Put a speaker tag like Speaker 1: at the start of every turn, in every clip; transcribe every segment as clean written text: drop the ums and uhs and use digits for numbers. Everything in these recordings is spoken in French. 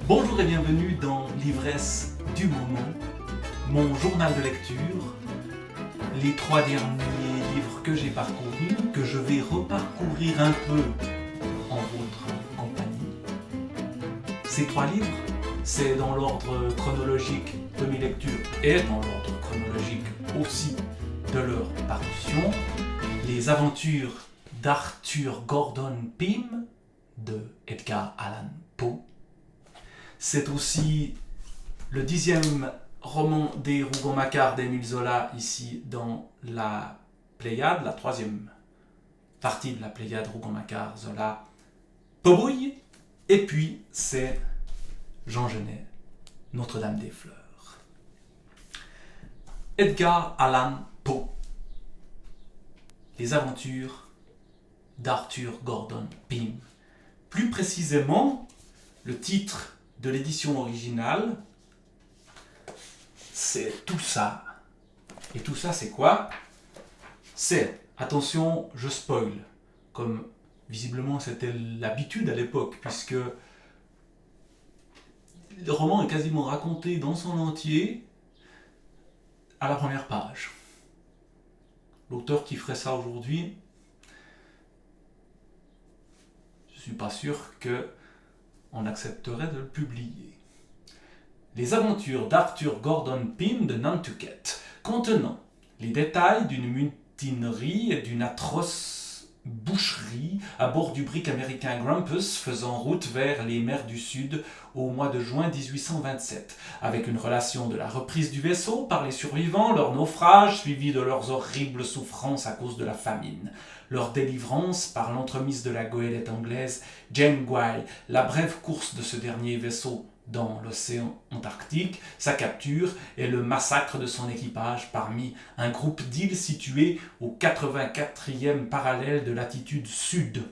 Speaker 1: Bonjour et bienvenue dans l'ivresse du moment, mon journal de lecture, les 3 derniers livres que j'ai parcourus, que je vais reparcourir un peu en votre compagnie. Ces 3 livres, c'est dans l'ordre chronologique de mes lectures et dans l'ordre chronologique aussi de leur parution. Les aventures d'Arthur Gordon Pym de Edgar Allan Poe. C'est aussi le 10e roman des Rougon-Macquart d'Émile Zola, ici dans la Pléiade, la 3e partie de la Pléiade Rougon-Macquart, Zola, Pobouille. Et puis, c'est Jean Genet, Notre-Dame des Fleurs. Edgar Allan Poe. Les aventures d'Arthur Gordon Pym. Plus précisément, le titre de l'édition originale, c'est Tout ça. Et tout ça, c'est quoi? C'est, attention, je spoil, comme visiblement c'était l'habitude à l'époque, puisque le roman est quasiment raconté dans son entier à la première page. L'auteur qui ferait ça aujourd'hui, je ne suis pas sûr qu'on accepterait de le publier. Les aventures d'Arthur Gordon Pym de Nantucket, contenant les détails d'une mutinerie et d'une atroce boucherie à bord du brick américain Grumpus faisant route vers les mers du Sud au mois de juin 1827, avec une relation de la reprise du vaisseau par les survivants, leur naufrage suivi de leurs horribles souffrances à cause de la famine, leur délivrance par l'entremise de la goélette anglaise Jane Guy, la brève course de ce dernier vaisseau dans l'océan Antarctique, sa capture et le massacre de son équipage parmi un groupe d'îles situées au 84e parallèle de latitude sud,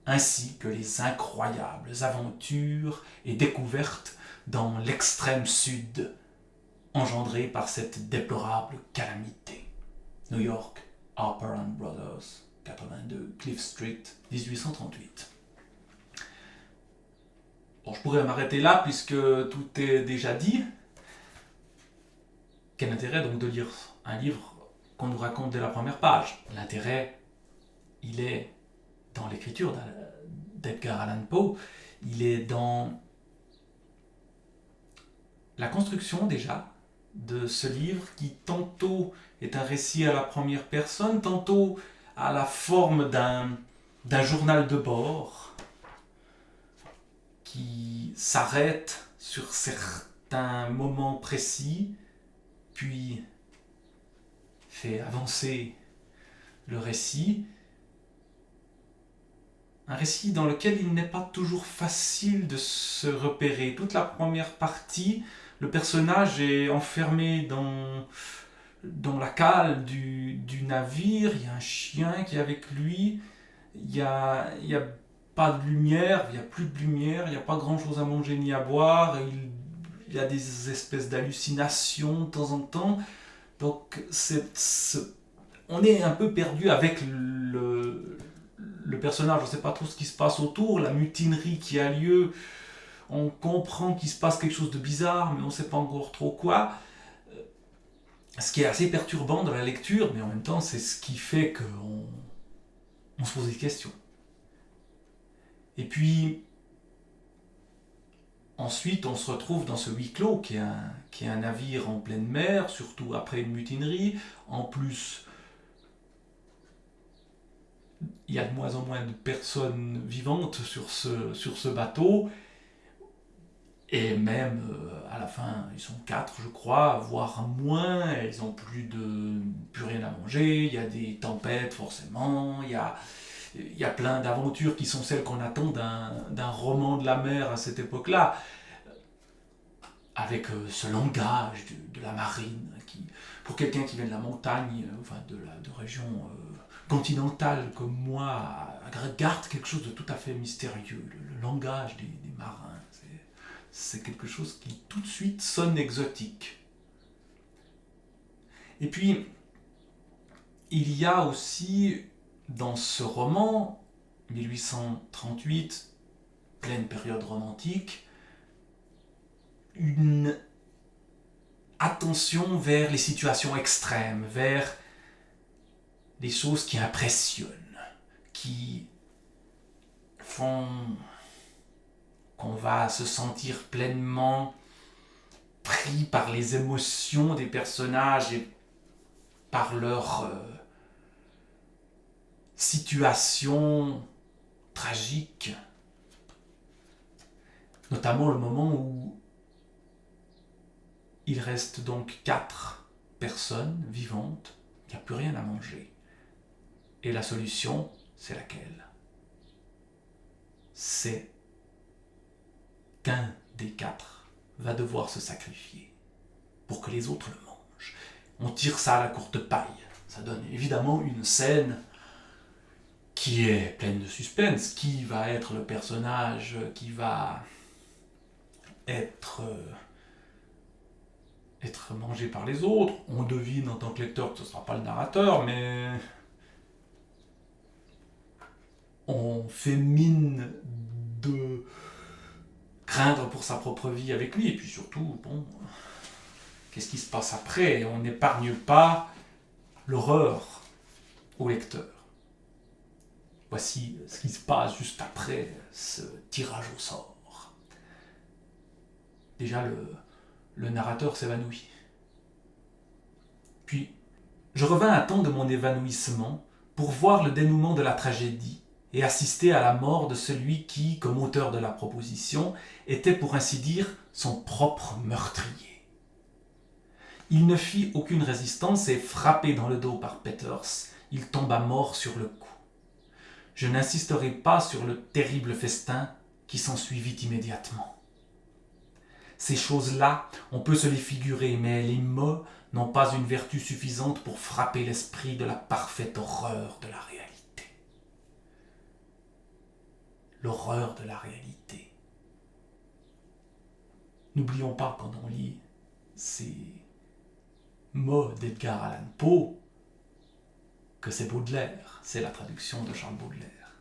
Speaker 1: ainsi que les incroyables aventures et découvertes dans l'extrême sud engendrées par cette déplorable calamité. New York, Harper & Brothers, 82 Cliff Street, 1838. Bon, je pourrais m'arrêter là puisque tout est déjà dit. Quel intérêt donc de lire un livre qu'on nous raconte dès la première page? L'intérêt, il est dans l'écriture d'Edgar Allan Poe, il est dans la construction déjà de ce livre qui tantôt est un récit à la première personne, tantôt à la forme d'un journal de bord qui s'arrête sur certains moments précis, puis fait avancer le récit. Un récit dans lequel il n'est pas toujours facile de se repérer. Toute la première partie, le personnage est enfermé dans la cale du navire, il y a un chien qui est avec lui, il y a pas de lumière, il n'y a plus de lumière, il n'y a pas grand chose à manger ni à boire, il y a des espèces d'hallucinations de temps en temps, donc on est un peu perdu avec le personnage, on ne sait pas trop ce qui se passe autour, la mutinerie qui a lieu, on comprend qu'il se passe quelque chose de bizarre, mais on ne sait pas encore trop quoi. Ce qui est assez perturbant dans la lecture, mais en même temps, c'est ce qui fait qu'on se pose des questions. Et puis, ensuite, on se retrouve dans ce huis clos qui est un navire en pleine mer, surtout après une mutinerie. En plus, il y a de moins en moins de personnes vivantes sur ce bateau. Et même à la fin, ils sont 4, je crois, voire moins. Ils n'ont plus rien à manger. Il y a des tempêtes, forcément. Il y a plein d'aventures qui sont celles qu'on attend d'un roman de la mer à cette époque-là, avec ce langage de la marine, qui, pour quelqu'un qui vient de la montagne, enfin de région continentale comme moi, garde quelque chose de tout à fait mystérieux. Le langage des marins, c'est quelque chose qui tout de suite sonne exotique. Et puis, il y a aussi dans ce roman, 1838, pleine période romantique, une attention vers les situations extrêmes, vers les choses qui impressionnent, qui font qu'on va se sentir pleinement pris par les émotions des personnages et par leur situation tragique. Notamment le moment où il reste donc 4 personnes vivantes, il n'y a plus rien à manger. Et la solution, c'est laquelle? C'est qu'un des 4 va devoir se sacrifier pour que les autres le mangent. On tire ça à la courte paille. Ça donne évidemment une scène qui est pleine de suspense. Qui va être le personnage qui va être mangé par les autres? On devine en tant que lecteur que ce ne sera pas le narrateur, mais on fait mine de craindre pour sa propre vie avec lui. Et puis surtout, bon, qu'est-ce qui se passe après? On n'épargne pas l'horreur au lecteur. Voici ce qui se passe juste après ce tirage au sort. Déjà, le narrateur s'évanouit. Puis, je revins à temps de mon évanouissement pour voir le dénouement de la tragédie et assister à la mort de celui qui, comme auteur de la proposition, était pour ainsi dire son propre meurtrier. Il ne fit aucune résistance et, frappé dans le dos par Peters, il tomba mort sur le coup. Je n'insisterai pas sur le terrible festin qui s'ensuivit immédiatement. Ces choses-là, on peut se les figurer, mais les mots n'ont pas une vertu suffisante pour frapper l'esprit de la parfaite horreur de la réalité. L'horreur de la réalité. N'oublions pas, quand on lit ces mots d'Edgar Allan Poe, que c'est Baudelaire, c'est la traduction de Charles Baudelaire.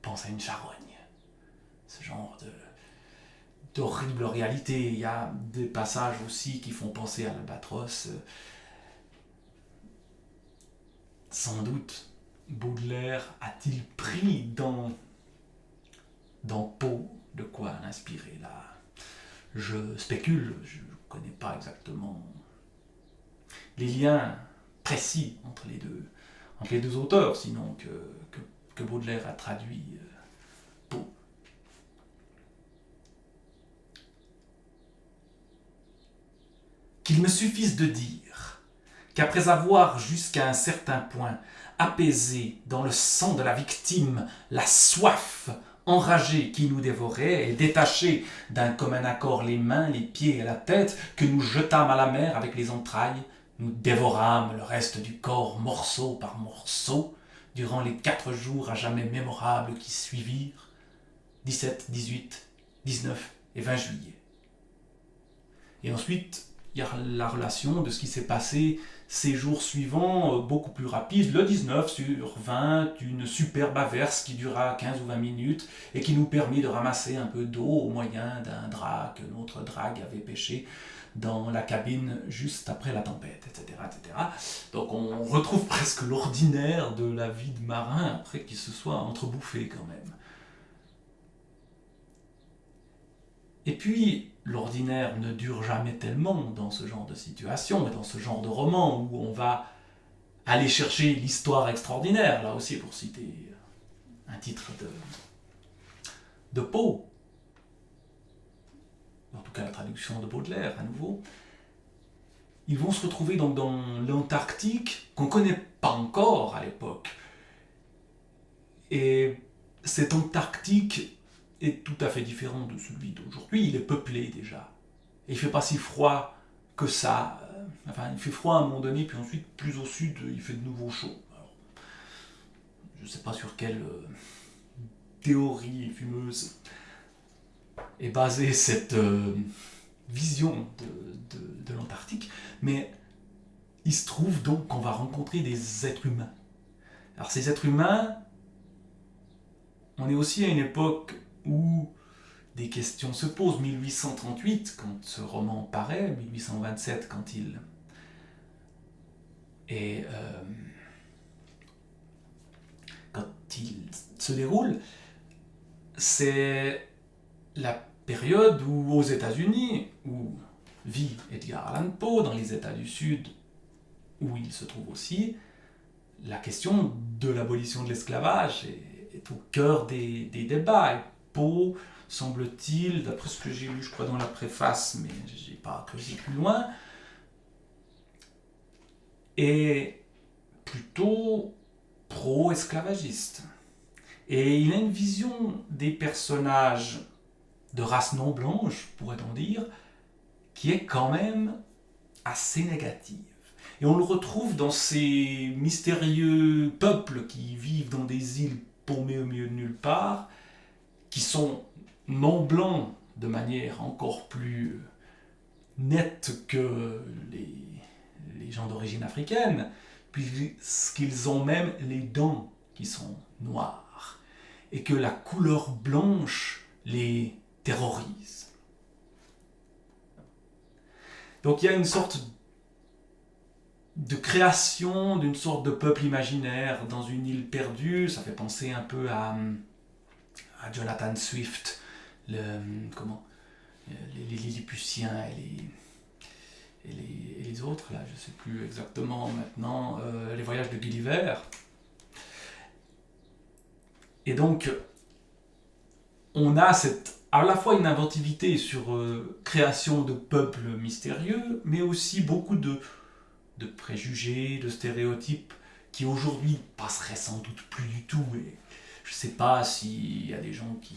Speaker 1: Pense à une charogne, ce genre d'horrible réalité. Il y a des passages aussi qui font penser à l'Albatros. Sans doute, Baudelaire a-t-il pris dans Poe de quoi l'inspirer là? Je spécule, je ne connais pas exactement les liens précis entre les deux auteurs, sinon que Baudelaire a traduit Poe. Qu'il me suffise de dire qu'après avoir jusqu'à un certain point apaisé dans le sang de la victime la soif enragée qui nous dévorait et détaché d'un commun accord les mains, les pieds et la tête, que nous jetâmes à la mer avec les entrailles, nous dévorâmes le reste du corps morceau par morceau durant les 4 jours à jamais mémorables qui suivirent, 17, 18, 19 et 20 juillet. Et ensuite, il y a la relation de ce qui s'est passé ces jours suivants, beaucoup plus rapide. Le 19 sur 20, une superbe averse qui dura 15 ou 20 minutes et qui nous permit de ramasser un peu d'eau au moyen d'un drap que notre drague avait pêché dans la cabine juste après la tempête, etc., etc. Donc on retrouve presque l'ordinaire de la vie de marin après qu'il se soit entrebouffé quand même. Et puis, l'ordinaire ne dure jamais tellement dans ce genre de situation, et dans ce genre de roman où on va aller chercher l'histoire extraordinaire, là aussi pour citer un titre de Poe, en tout cas la traduction de Baudelaire à nouveau. Ils vont se retrouver donc dans l'Antarctique, qu'on ne connaît pas encore à l'époque. Et cette Antarctique est tout à fait différent de celui d'aujourd'hui. Il est peuplé déjà. Et il ne fait pas si froid que ça. Enfin, il fait froid à un moment donné, puis ensuite, plus au sud, il fait de nouveau chaud. Alors, je ne sais pas sur quelle théorie fumeuse est basée cette vision de l'Antarctique, mais il se trouve donc qu'on va rencontrer des êtres humains. Alors ces êtres humains, on est aussi à une époque où des questions se posent. 1838, quand ce roman paraît, 1827, quand il est... quand il se déroule, c'est la période où, aux États-Unis, où vit Edgar Allan Poe, dans les États du Sud, où il se trouve aussi, la question de l'abolition de l'esclavage est au cœur des débats. Et Poe, semble-t-il, d'après ce que j'ai lu, je crois, dans la préface, mais je n'ai pas creusé plus loin, est plutôt pro-esclavagiste. Et il a une vision des personnages de race non blanche, pourrait-on dire, qui est quand même assez négative. Et on le retrouve dans ces mystérieux peuples qui vivent dans des îles paumées au milieu de nulle part, qui sont non blancs de manière encore plus nette que les gens d'origine africaine, puisqu'ils ont même les dents qui sont noires, et que la couleur blanche les terrorise. Donc il y a une sorte de création d'une sorte de peuple imaginaire dans une île perdue. Ça fait penser un peu à Jonathan Swift, les Lilliputiens et les autres, là, je ne sais plus exactement maintenant, les voyages de Gulliver. Et donc, on a à la fois une inventivité sur création de peuples mystérieux, mais aussi beaucoup de préjugés, de stéréotypes qui aujourd'hui passeraient sans doute plus du tout. Et je ne sais pas s'il y a des gens qui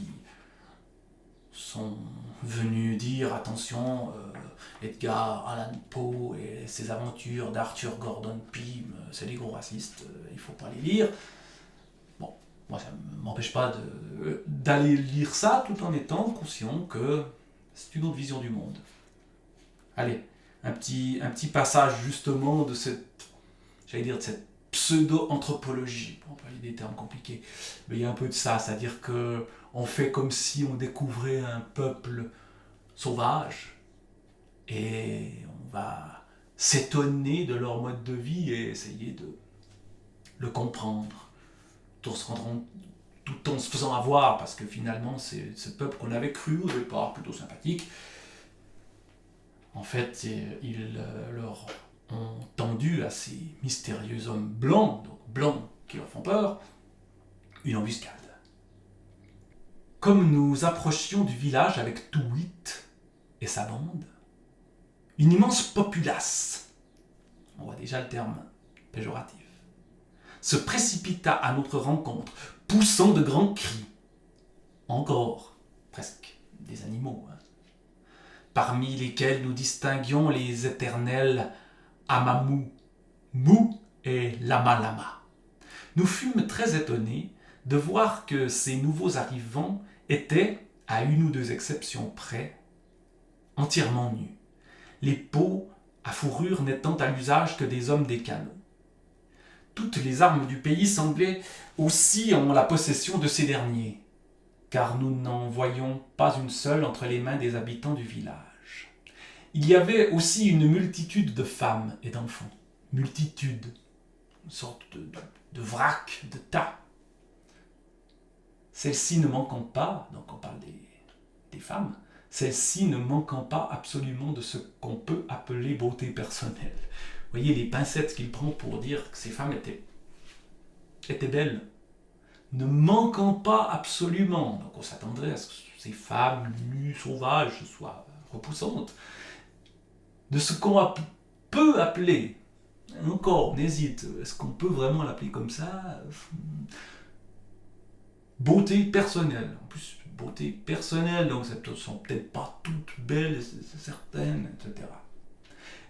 Speaker 1: sont venus dire attention, Edgar Allan Poe et ses aventures d'Arthur Gordon Pym, c'est des gros racistes, il ne faut pas les lire. Bon, moi ça ne m'empêche pas d'aller lire ça tout en étant conscient que c'est une autre vision du monde. Allez, un petit passage justement de cette pseudo-anthropologie, pour employer des termes compliqués, mais il y a un peu de ça, c'est-à-dire que on fait comme si on découvrait un peuple sauvage et on va s'étonner de leur mode de vie et essayer de le comprendre, tout en se faisant avoir, parce que finalement c'est ce peuple qu'on avait cru au départ plutôt sympathique. En fait, ils leur ont tendu à ces mystérieux hommes blancs, donc blancs qui leur font peur, une embuscade. Comme nous approchions du village avec Too-Wit et sa bande, une immense populace, on voit déjà le terme péjoratif, se précipita à notre rencontre, poussant de grands cris. Encore, presque, des animaux, parmi lesquels nous distinguions les éternels Amamu, Mu et Lama Lama. Nous fûmes très étonnés de voir que ces nouveaux arrivants étaient, à une ou deux exceptions près, entièrement nus, les peaux à fourrure n'étant à l'usage que des hommes des canaux. Toutes les armes du pays semblaient aussi en la possession de ces derniers, car nous n'en voyions pas une seule entre les mains des habitants du village. Il y avait aussi une multitude de femmes et d'enfants. Multitude, une sorte de vrac, de tas. Celles-ci ne manquant pas, donc on parle des femmes, celles-ci ne manquant pas absolument de ce qu'on peut appeler beauté personnelle. Vous voyez les pincettes qu'il prend pour dire que ces femmes étaient belles, ne manquant pas absolument. Donc on s'attendrait à ce que ces femmes nues, sauvages, soient repoussantes. De ce qu'on peut appeler, encore on hésite, est-ce qu'on peut vraiment l'appeler comme ça ? Beauté personnelle. En plus, beauté personnelle, donc elles ne sont peut-être pas toutes belles, c'est certaines, etc.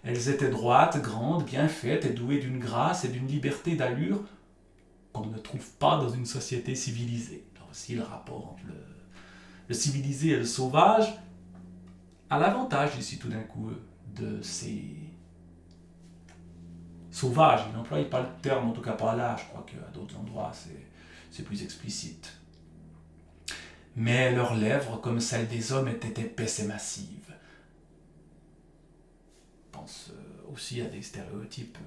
Speaker 1: Elles étaient droites, grandes, bien faites et douées d'une grâce et d'une liberté d'allure qu'on ne trouve pas dans une société civilisée. Là aussi, le rapport entre le civilisé et le sauvage a l'avantage ici tout d'un coup de ces sauvages. Il n'emploie pas le terme, en tout cas pas là, je crois qu'à d'autres endroits c'est plus explicite. mais leurs lèvres, comme celles des hommes, étaient épaisses et massives. Je pense aussi à des stéréotypes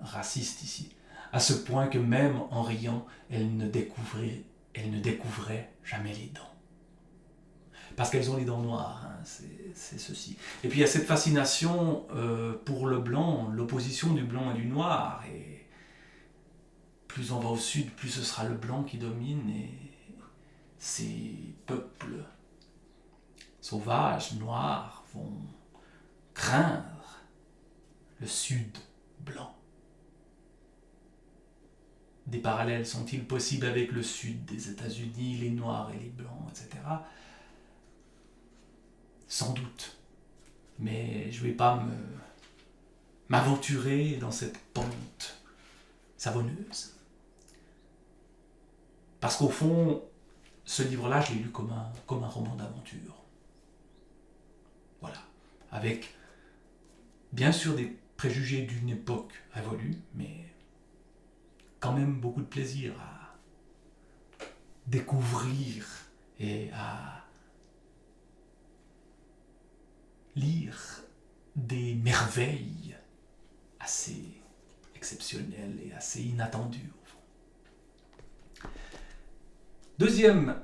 Speaker 1: racistes ici, à ce point que même en riant, elles ne découvraient jamais les dents. Parce qu'elles ont les dents noires, hein, c'est ceci. Et puis il y a cette fascination pour le blanc, l'opposition du blanc et du noir. Et plus on va au sud, plus ce sera le blanc qui domine. Et ces peuples sauvages, noirs, vont craindre le sud blanc. Des parallèles sont-ils possibles avec le sud des États-Unis, les noirs et les blancs, etc. Sans doute. Mais je ne vais pas m'aventurer dans cette pente savonneuse. Parce qu'au fond, ce livre-là, je l'ai lu comme un roman d'aventure. Voilà. Avec, bien sûr, des préjugés d'une époque révolue, mais quand même beaucoup de plaisir à découvrir et à lire des merveilles assez exceptionnelles et assez inattendues. Au fond. Deuxième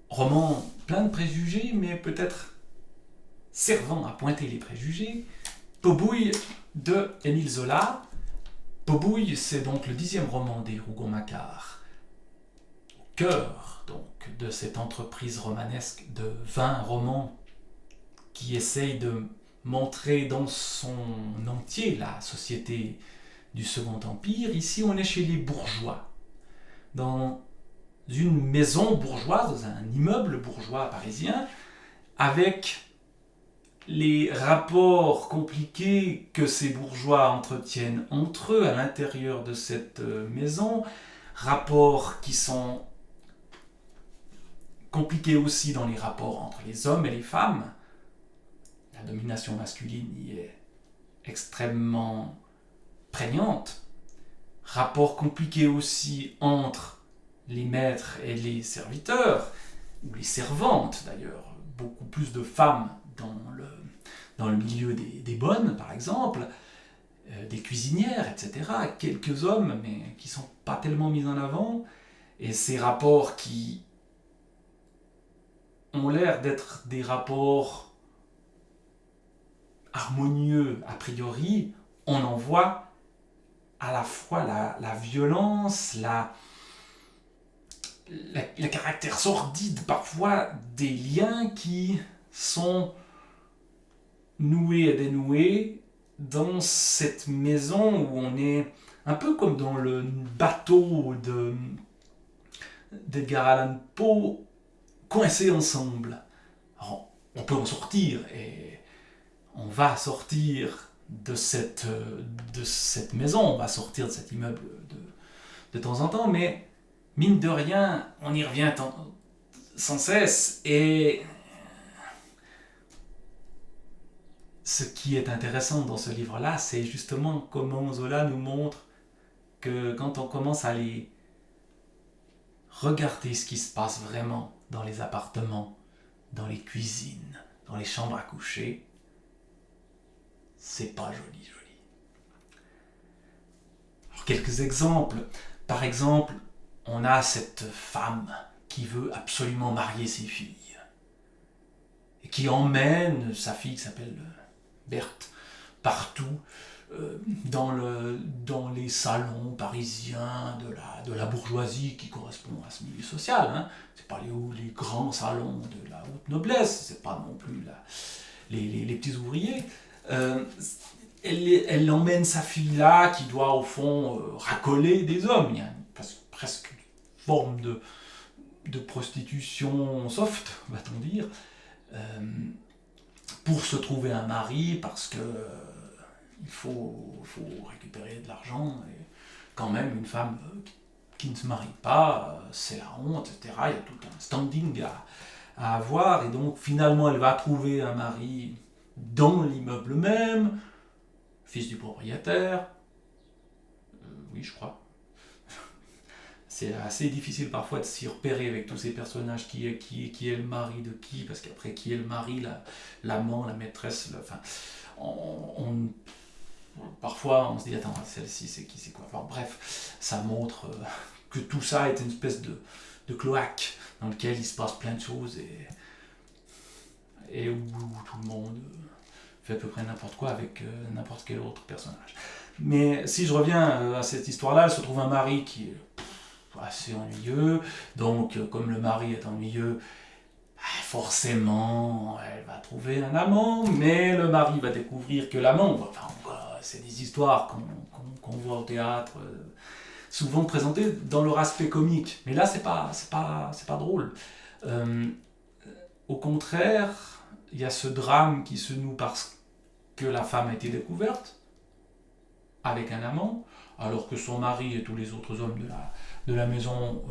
Speaker 1: roman plein de préjugés, mais peut-être servant à pointer les préjugés, Pobouille de Émile Zola. Pobouille, c'est donc le 10e roman des Rougon-Macquart, au cœur donc de cette entreprise romanesque de 20 romans qui essaye de montrer dans son entier la société du Second Empire. Ici, on est chez les bourgeois, dans une maison bourgeoise, dans un immeuble bourgeois parisien, avec les rapports compliqués que ces bourgeois entretiennent entre eux à l'intérieur de cette maison, rapports qui sont compliqués aussi dans les rapports entre les hommes et les femmes. La domination masculine y est extrêmement prégnante. Rapport compliqué aussi entre les maîtres et les serviteurs, ou les servantes d'ailleurs, beaucoup plus de femmes dans le milieu des bonnes par exemple, des cuisinières, etc. Quelques hommes, mais qui ne sont pas tellement mis en avant, et ces rapports qui ont l'air d'être des rapports harmonieux a priori, on en voit à la fois la violence, le caractère sordide parfois des liens qui sont noués et dénoués dans cette maison où on est un peu comme dans le bateau d'Edgar Allan Poe, coincés ensemble. Alors, on peut en sortir et on va sortir de cette maison, on va sortir de cet immeuble de temps en temps, mais mine de rien, on y revient sans cesse. Et ce qui est intéressant dans ce livre-là, c'est justement comment Zola nous montre que quand on commence à aller regarder ce qui se passe vraiment dans les appartements, dans les cuisines, dans les chambres à coucher, c'est pas joli. Alors, quelques exemples. Par exemple, on a cette femme qui veut absolument marier ses filles et qui emmène sa fille qui s'appelle Berthe partout dans les salons parisiens de la bourgeoisie qui correspond à ce milieu social. Hein. C'est pas les grands salons de la haute noblesse, c'est pas non plus les petits ouvriers. Elle emmène sa fille là qui doit au fond racoler des hommes. Il y a presque une forme de prostitution soft, va-t-on dire, pour se trouver un mari parce que il faut récupérer de l'argent. Et quand même, une femme qui ne se marie pas, c'est la honte, etc. Il y a tout un standing à avoir. Et donc, finalement, elle va trouver un mari dans l'immeuble même, fils du propriétaire. Oui, je crois. c'est assez difficile parfois de s'y repérer avec tous ces personnages, qui est le mari de qui, parce qu'après qui est le mari, l'amant, la maîtresse, enfin, parfois on se dit attends, celle-ci c'est qui, c'est quoi, enfin bref, ça montre que tout ça est une espèce de cloaque dans lequel il se passe plein de choses et où tout le monde fait à peu près n'importe quoi avec n'importe quel autre personnage. Mais si je reviens à cette histoire-là, elle se trouve un mari qui est assez ennuyeux, donc comme le mari est ennuyeux, forcément elle va trouver un amant, mais le mari va découvrir que l'amant, enfin c'est des histoires qu'on voit au théâtre, souvent présentées dans leur aspect comique, mais là c'est pas drôle. Au contraire, il y a ce drame qui se noue parce que la femme a été découverte avec un amant, alors que son mari et tous les autres hommes de la maison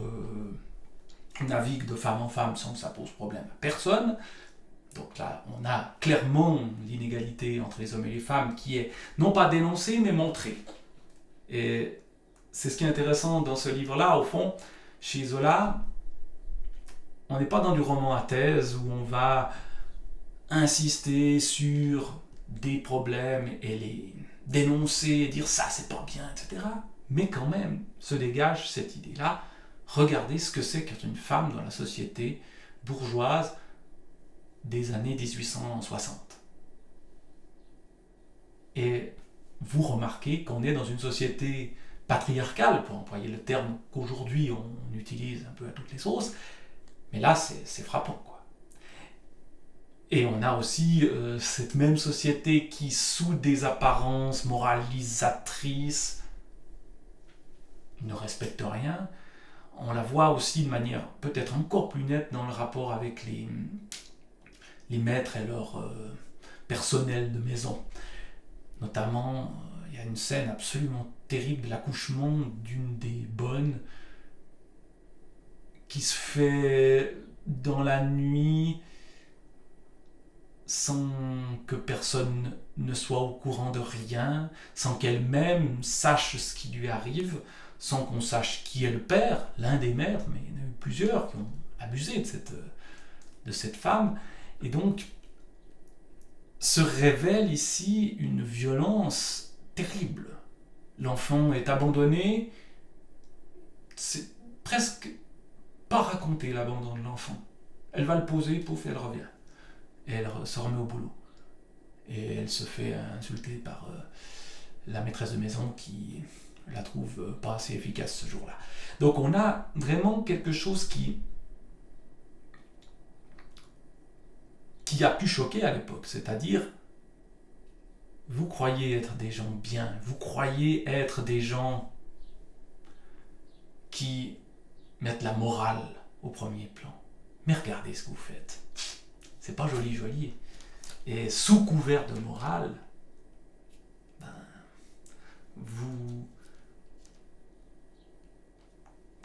Speaker 1: naviguent de femme en femme sans que ça pose problème à personne. Donc là, on a clairement l'inégalité entre les hommes et les femmes qui est non pas dénoncée, mais montrée. Et c'est ce qui est intéressant dans ce livre-là, au fond, chez Zola, on n'est pas dans du roman à thèse où on va insister sur des problèmes et les dénoncer et dire ça c'est pas bien, etc. Mais quand même se dégage cette idée-là. Regardez ce que c'est qu'être une femme dans la société bourgeoise des années 1860. Et vous remarquez qu'on est dans une société patriarcale, pour employer le terme qu'aujourd'hui on utilise un peu à toutes les sauces, mais là c'est frappant, quoi. Et on a aussi cette même société qui, sous des apparences moralisatrices, ne respecte rien. On la voit aussi de manière peut-être encore plus nette dans le rapport avec les maîtres et leur personnel de maison. Notamment, il y a une scène absolument terrible, l'accouchement d'une des bonnes, qui se fait dans la nuit, sans que personne ne soit au courant de rien, sans qu'elle-même sache ce qui lui arrive, sans qu'on sache qui est le père, l'un des maîtres, mais il y en a eu plusieurs qui ont abusé de cette femme. Et donc, se révèle ici une violence terrible. L'enfant est abandonné, c'est presque pas raconté l'abandon de l'enfant. Elle va le poser, pouf, elle revient. Et elle se remet au boulot. Et elle se fait insulter par la maîtresse de maison qui la trouve pas assez efficace ce jour-là. Donc on a vraiment quelque chose qui a pu choquer à l'époque, c'est-à-dire vous croyez être des gens bien, vous croyez être des gens qui mettent la morale au premier plan. Mais regardez ce que vous faites. C'est pas joli. Et sous couvert de morale, vous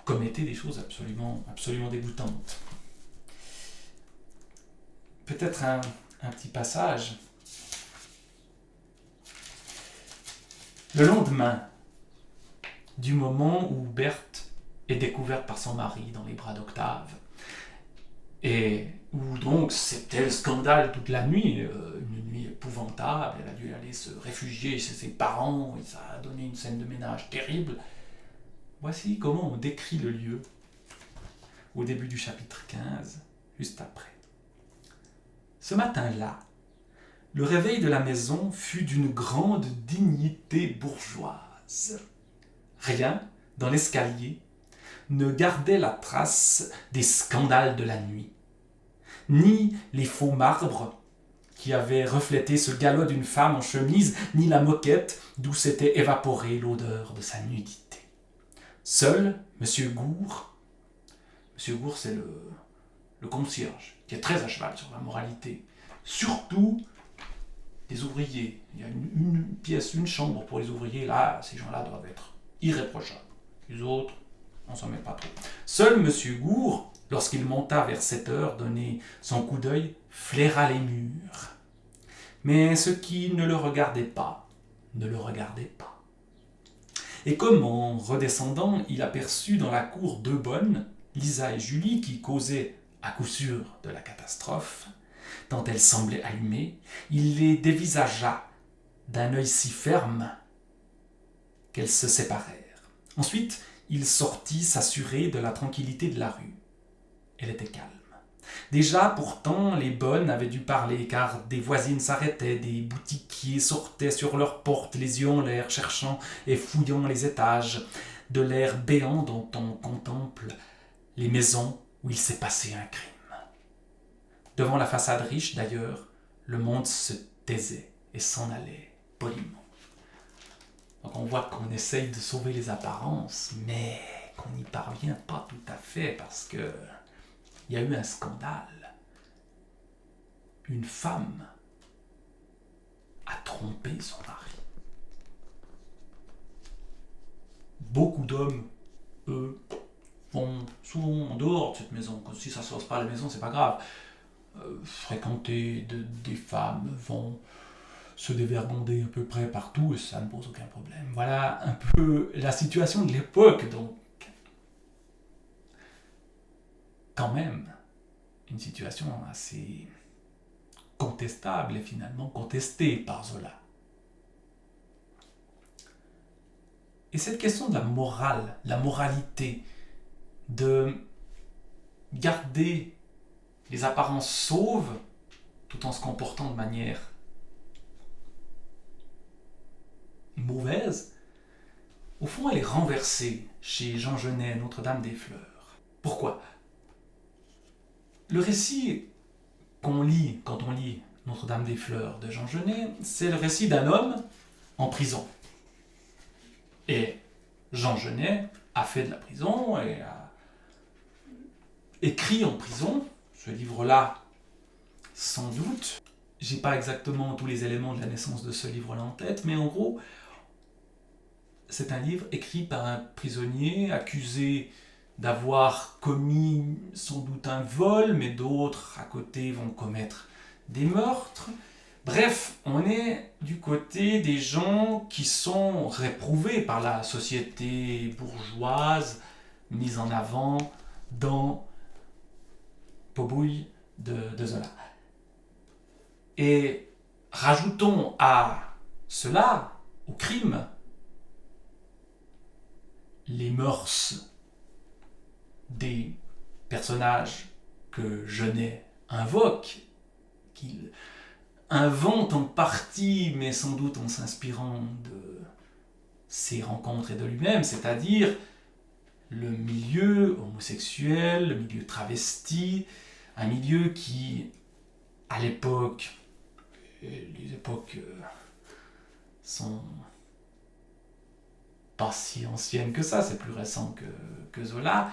Speaker 1: commettez des choses absolument dégoûtantes. Peut-être un petit passage. Le lendemain du moment où Berthe est découverte par son mari dans les bras d'Octave, et où donc c'était le scandale toute la nuit, une nuit épouvantable, elle a dû aller se réfugier chez ses parents, et ça a donné une scène de ménage terrible. Voici comment on décrit le lieu au début du chapitre 15, juste après. Ce matin-là, le réveil de la maison fut d'une grande dignité bourgeoise. Rien, dans l'escalier, ne gardait la trace des scandales de la nuit, ni les faux marbres qui avaient reflété ce galop d'une femme en chemise, ni la moquette d'où s'était évaporée l'odeur de sa nudité. Seul M. Gourd, c'est le concierge, qui est très à cheval sur la moralité, surtout des ouvriers. Il y a une pièce, une chambre pour les ouvriers, là, ces gens-là doivent être irréprochables. Les autres, on s'en met pas trop. Seul M. Gourd, lorsqu'il monta vers 7 heures, donner son coup d'œil, flaira les murs. Mais ce qui ne le regardait pas, ne le regardait pas. et comment, redescendant, il aperçut dans la cour deux bonnes, Lisa et Julie, qui causaient à coup sûr de la catastrophe, tant elles semblaient allumées, il les dévisagea d'un œil si ferme qu'elles se séparèrent. Ensuite, il sortit s'assurer de la tranquillité de la rue. Elle était calme. Déjà, pourtant, les bonnes avaient dû parler, car des voisines s'arrêtaient, des boutiquiers sortaient sur leurs portes, les yeux en l'air, cherchant et fouillant les étages, de l'air béant dont on contemple les maisons où il s'est passé un crime. Devant la façade riche, d'ailleurs, le monde se taisait et s'en allait poliment. Donc on voit qu'on essaye de sauver les apparences, mais qu'on n'y parvient pas tout à fait parce que il y a eu un scandale. Une femme a trompé son mari. Beaucoup d'hommes, eux, vont souvent en dehors de cette maison. Si ça ne se passe pas à la maison, c'est pas grave. Fréquenter des femmes, vont se dévergonder à peu près partout et ça ne pose aucun problème. Voilà un peu la situation de l'époque, donc quand même une situation assez contestable et finalement contestée par Zola. Et cette question de la morale, la moralité, de garder les apparences sauves tout en se comportant de manière mauvaise, au fond elle est renversée chez Jean Genet, Notre-Dame-des-Fleurs. Pourquoi ? Le récit qu'on lit quand on lit Notre-Dame-des-Fleurs de Jean Genet, c'est le récit d'un homme en prison. Et Jean Genet a fait de la prison et a écrit en prison ce livre-là, sans doute. J'ai pas exactement tous les éléments de la naissance de ce livre-là en tête, mais en gros, c'est un livre écrit par un prisonnier accusé d'avoir commis sans doute un vol, mais d'autres à côté vont commettre des meurtres. Bref, on est du côté des gens qui sont réprouvés par la société bourgeoise, mise en avant dans Pobouille de Zola. Et rajoutons à cela, au crime, les mœurs des personnages que Genet invoque, qu'il invente en partie, mais sans doute en s'inspirant de ses rencontres et de lui-même, c'est-à-dire le milieu homosexuel, le milieu travesti, un milieu qui, à l'époque, les époques sont pas si anciennes que ça, c'est plus récent que Zola,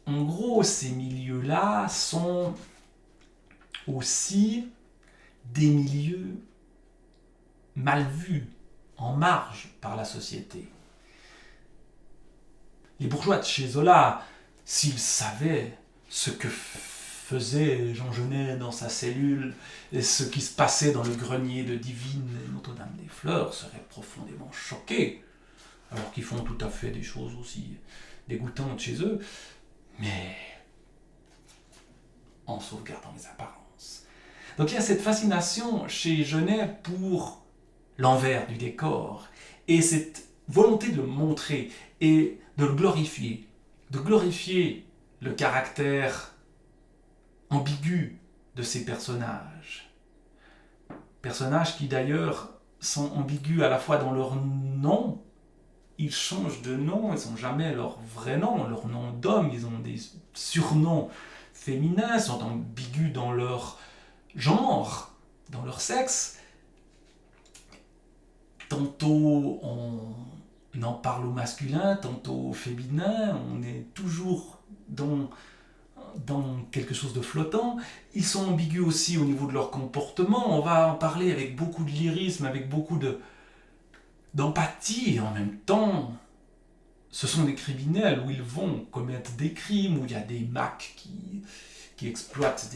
Speaker 1: en gros, ces milieux-là sont aussi des milieux mal vus, en marge par la société. Les bourgeois de chez Zola, s'ils savaient ce que faisait Jean Genet dans sa cellule et ce qui se passait dans le grenier de Divine et Notre-Dame-des-Fleurs, seraient profondément choqués, alors qu'ils font tout à fait des choses aussi dégoûtantes chez eux, mais en sauvegardant les apparences. Donc il y a cette fascination chez Genet pour l'envers du décor, et cette volonté de le montrer et de le glorifier le caractère ambigu de ces personnages. Personnages qui d'ailleurs sont ambigus à la fois dans leur nom, ils changent de nom, ils n'ont jamais leur vrai nom, leur nom d'homme, ils ont des surnoms féminins, sont ambigus dans leur genre, dans leur sexe. Tantôt on en parle au masculin, tantôt au féminin, on est toujours dans quelque chose de flottant. Ils sont ambigus aussi au niveau de leur comportement, on va en parler avec beaucoup de lyrisme, avec beaucoup d'empathie, et en même temps, ce sont des criminels où ils vont commettre des crimes, où il y a des macs qui exploitent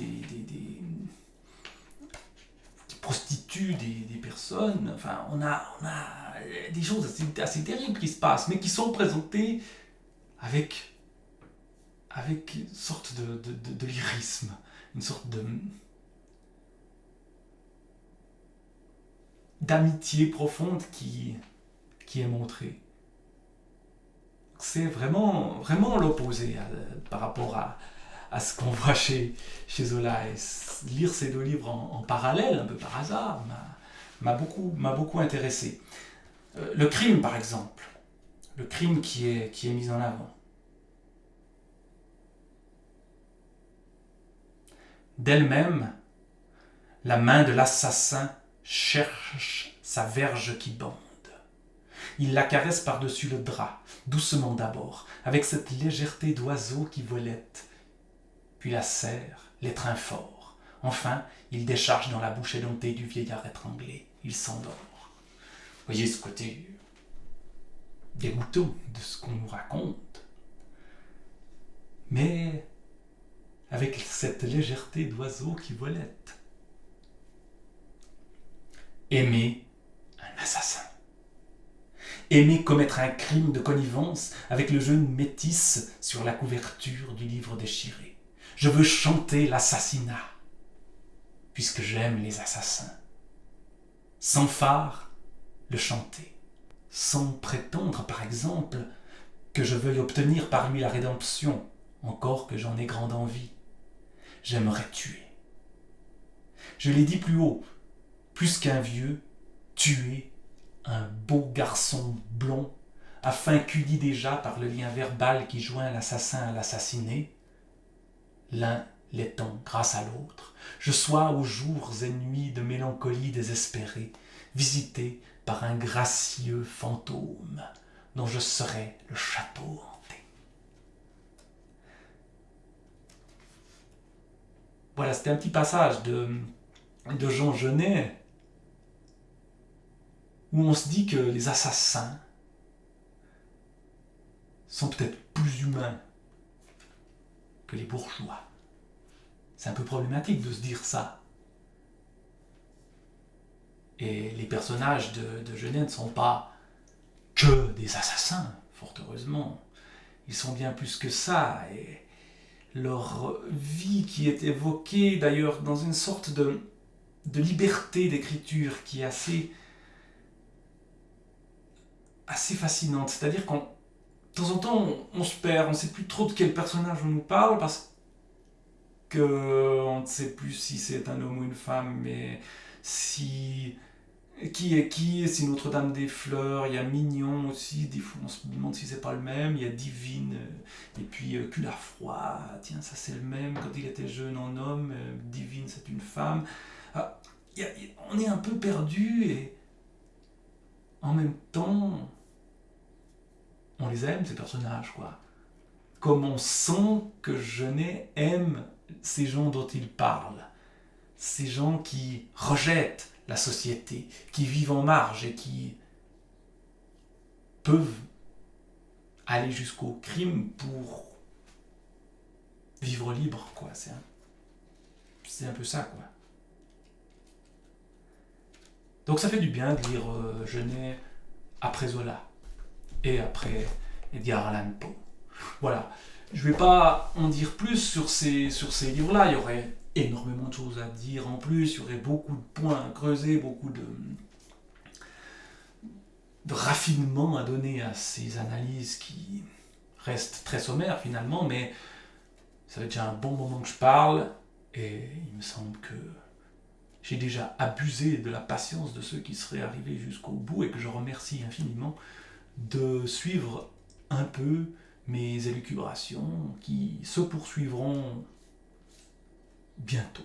Speaker 1: qui prostituent tue des personnes. Enfin, on a des choses assez terribles qui se passent, mais qui sont présentées avec une sorte de lyrisme, une sorte d'amitié profonde qui est montrée. C'est vraiment l'opposé par rapport à ce qu'on voit chez Zola. Et lire ces deux livres en parallèle, un peu par hasard, m'a beaucoup intéressé. Le crime, par exemple, le crime qui est mis en avant. D'elle-même, la main de l'assassin cherche sa verge qui bande. Il la caresse par-dessus le drap, doucement d'abord, avec cette légèreté d'oiseau qui volette, puis la serre, l'étreint fort. Enfin, il décharge dans la bouche édentée du vieillard étranglé. Il s'endort. Voyez ce côté dégoûtant de ce qu'on nous raconte. Mais avec cette légèreté d'oiseau qui volette. Aimer un assassin. Aimer commettre un crime de connivence avec le jeune métis sur la couverture du livre déchiré. Je veux chanter l'assassinat, puisque j'aime les assassins. Sans phare, le chanter. Sans prétendre, par exemple, que je veuille obtenir par lui la rédemption, encore que j'en ai grande envie. J'aimerais tuer. Je l'ai dit plus haut, plus qu'un vieux, tuer un beau garçon blond, afin qu'uni déjà par le lien verbal qui joint l'assassin à l'assassiné, l'un l'étant grâce à l'autre, je sois aux jours et nuits de mélancolie désespérée, visité par un gracieux fantôme dont je serai le château hanté. Voilà, c'était un petit passage de Jean Genet où on se dit que les assassins sont peut-être plus humains que les bourgeois. C'est un peu problématique de se dire ça. Et les personnages de Genet ne sont pas que des assassins, fort heureusement. Ils sont bien plus que ça. Et leur vie qui est évoquée d'ailleurs dans une sorte de liberté d'écriture qui est assez fascinante. C'est-à-dire qu'en de temps en temps, on se perd, on ne sait plus trop de quel personnage on nous parle parce qu'on ne sait plus si c'est un homme ou une femme, mais si qui est qui, si Notre-Dame des Fleurs, il y a Mignon aussi, des fois on se demande si c'est pas le même, il y a Divine, et puis Culafroid, tiens ça c'est le même, quand il était jeune en homme, Divine c'est une femme. Ah, on est un peu perdu et en même temps on les aime ces personnages quoi. Comme on sent que Genet aime ces gens dont il parle, ces gens qui rejettent la société, qui vivent en marge et qui peuvent aller jusqu'au crime pour vivre libre, quoi. C'est un peu ça, quoi. Donc ça fait du bien de lire Genet après Zola et après Edgar Allan Poe. Voilà. Je ne vais pas en dire plus sur ces livres-là. Il y aurait énormément de choses à dire en plus. Il y aurait beaucoup de points à creuser, beaucoup de raffinement à donner à ces analyses qui restent très sommaires finalement. Mais ça fait déjà un bon moment que je parle et il me semble que j'ai déjà abusé de la patience de ceux qui seraient arrivés jusqu'au bout et que je remercie infiniment de suivre un peu mes élucubrations qui se poursuivront bientôt.